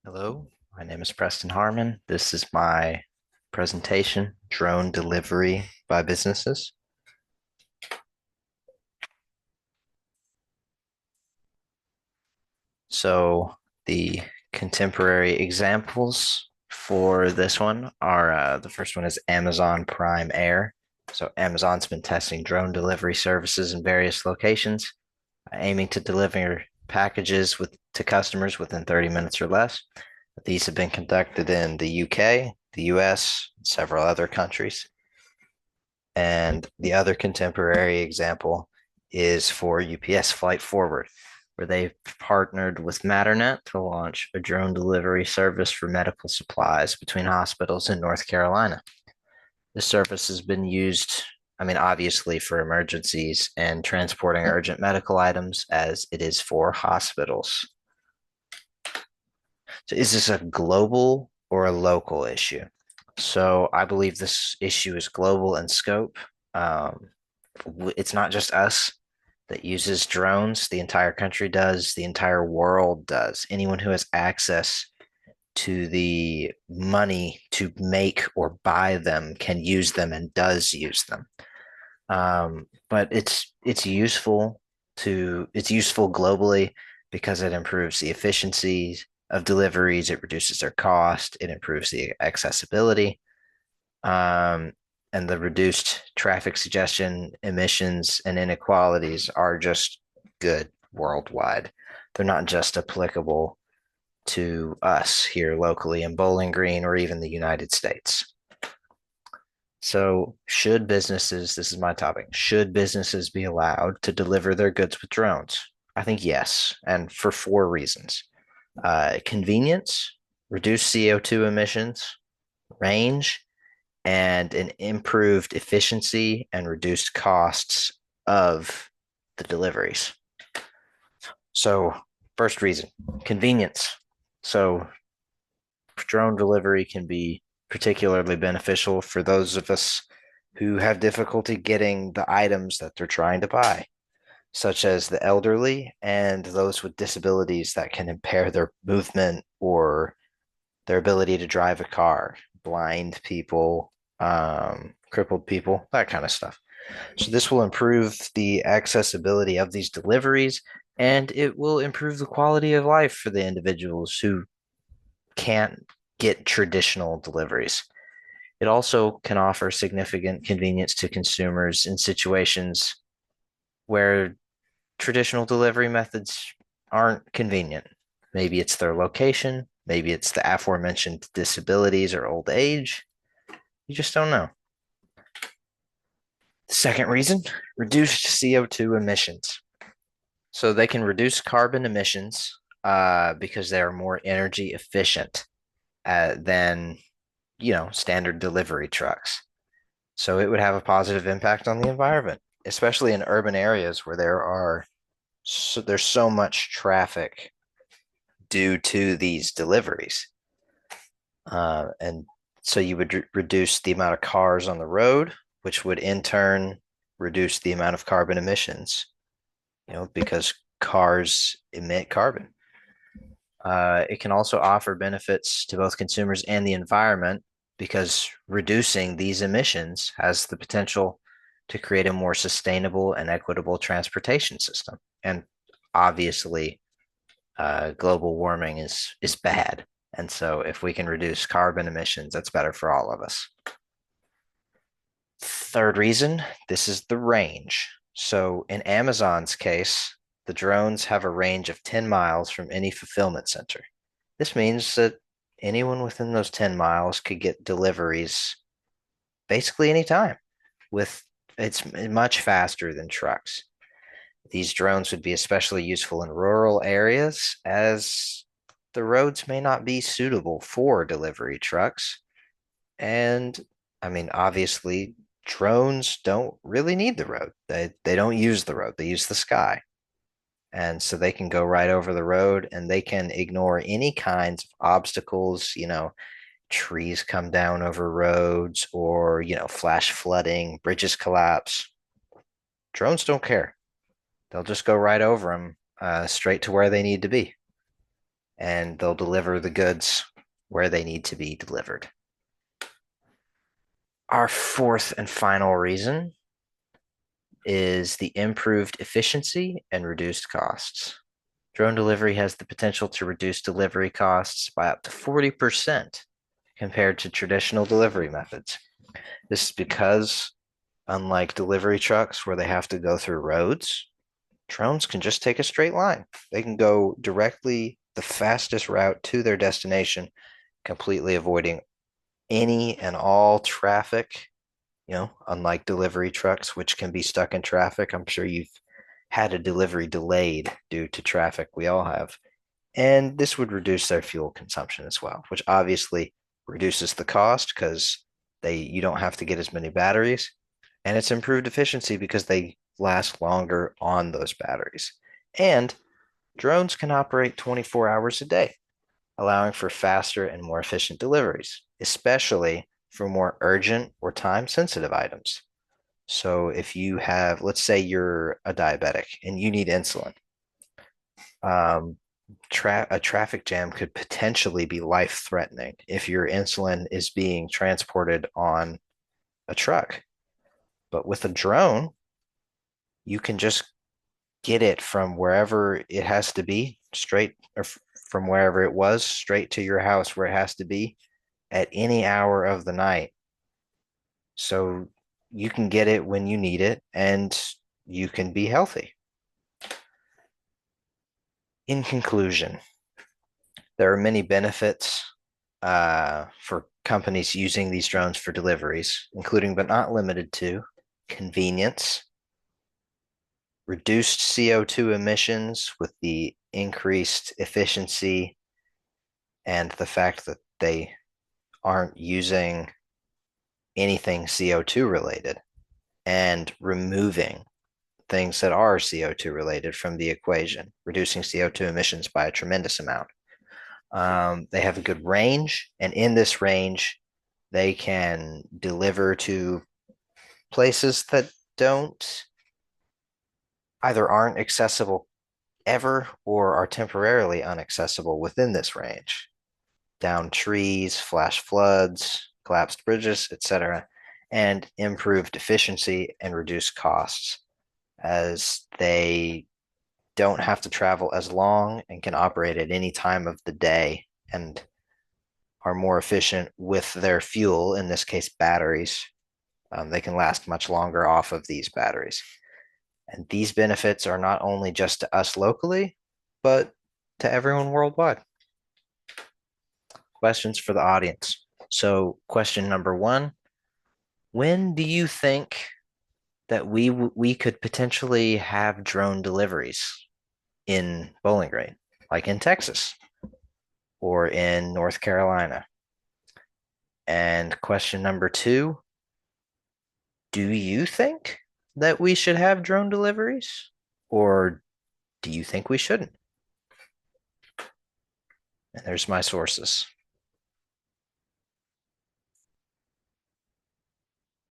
Hello, my name is Preston Harmon. This is my presentation, Drone Delivery by Businesses. So the contemporary examples for this one are the first one is Amazon Prime Air. So Amazon's been testing drone delivery services in various locations, aiming to deliver packages to customers within 30 minutes or less. These have been conducted in the UK, the US, and several other countries. And the other contemporary example is for UPS Flight Forward, where they've partnered with Matternet to launch a drone delivery service for medical supplies between hospitals in North Carolina. This service has been used, obviously for emergencies and transporting urgent medical items as it is for hospitals. So is this a global or a local issue? So I believe this issue is global in scope. Um, it's not just us that uses drones. The entire country does. The entire world does. Anyone who has access to the money to make or buy them can use them and does use them. But it's useful globally because it improves the efficiency of deliveries, it reduces their cost, it improves the accessibility, um, and the reduced traffic congestion, emissions, and inequalities are just good worldwide. They're not just applicable to us here locally in Bowling Green or even the United States. So, this is my topic, should businesses be allowed to deliver their goods with drones? I think yes, and for four reasons: convenience, reduced CO2 emissions, range, and an improved efficiency and reduced costs of the deliveries. So, first reason, convenience. So, drone delivery can be particularly beneficial for those of us who have difficulty getting the items that they're trying to buy, such as the elderly and those with disabilities that can impair their movement or their ability to drive a car, blind people, crippled people, that kind of stuff. So, this will improve the accessibility of these deliveries and it will improve the quality of life for the individuals who can't get traditional deliveries. It also can offer significant convenience to consumers in situations where traditional delivery methods aren't convenient. Maybe it's their location, maybe it's the aforementioned disabilities or old age. You just don't know. Second reason, reduced CO2 emissions. So they can reduce carbon emissions because they are more energy efficient than standard delivery trucks. So it would have a positive impact on the environment, especially in urban areas where there's so much traffic due to these deliveries. And so you would reduce the amount of cars on the road, which would in turn reduce the amount of carbon emissions, because cars emit carbon. It can also offer benefits to both consumers and the environment because reducing these emissions has the potential to create a more sustainable and equitable transportation system. And obviously, global warming is bad. And so if we can reduce carbon emissions, that's better for all of us. Third reason, this is the range. So in Amazon's case, the drones have a range of 10 miles from any fulfillment center. This means that anyone within those 10 miles could get deliveries basically anytime with it's much faster than trucks. These drones would be especially useful in rural areas as the roads may not be suitable for delivery trucks. And obviously, drones don't really need the road. They don't use the road. They use the sky. And so they can go right over the road and they can ignore any kinds of obstacles, trees come down over roads or, flash flooding, bridges collapse. Drones don't care. They'll just go right over them straight to where they need to be. and they'll deliver the goods where they need to be delivered. Our fourth and final reason is the improved efficiency and reduced costs. Drone delivery has the potential to reduce delivery costs by up to 40% compared to traditional delivery methods. This is because, unlike delivery trucks where they have to go through roads, drones can just take a straight line. They can go directly the fastest route to their destination, completely avoiding any and all traffic, unlike delivery trucks, which can be stuck in traffic. I'm sure you've had a delivery delayed due to traffic. We all have. And this would reduce their fuel consumption as well, which obviously reduces the cost because you don't have to get as many batteries. And it's improved efficiency because they last longer on those batteries. And drones can operate 24 hours a day, allowing for faster and more efficient deliveries, especially for more urgent or time sensitive items. So if you have, let's say you're a diabetic and you need insulin, um, a traffic jam could potentially be life threatening if your insulin is being transported on a truck. But with a drone, you can just get it from wherever it has to be, straight or from wherever it was, straight to your house where it has to be at any hour of the night. So you can get it when you need it and you can be healthy. In conclusion, there are many benefits for companies using these drones for deliveries, including but not limited to convenience, reduced CO2 emissions with the increased efficiency and the fact that they aren't using anything CO2 related, and removing things that are CO2 related from the equation, reducing CO2 emissions by a tremendous amount. They have a good range, and in this range, they can deliver to places that don't either aren't accessible ever or are temporarily unaccessible within this range. Down trees, flash floods, collapsed bridges, etc., and improved efficiency and reduced costs as they don't have to travel as long and can operate at any time of the day and are more efficient with their fuel, in this case, batteries. They can last much longer off of these batteries. And these benefits are not only just to us locally, but to everyone worldwide. Questions for the audience. So, question number one, when do you think that we could potentially have drone deliveries in Bowling Green, like in Texas or in North Carolina? And question number two, do you think that we should have drone deliveries, or do you think we shouldn't? And there's my sources.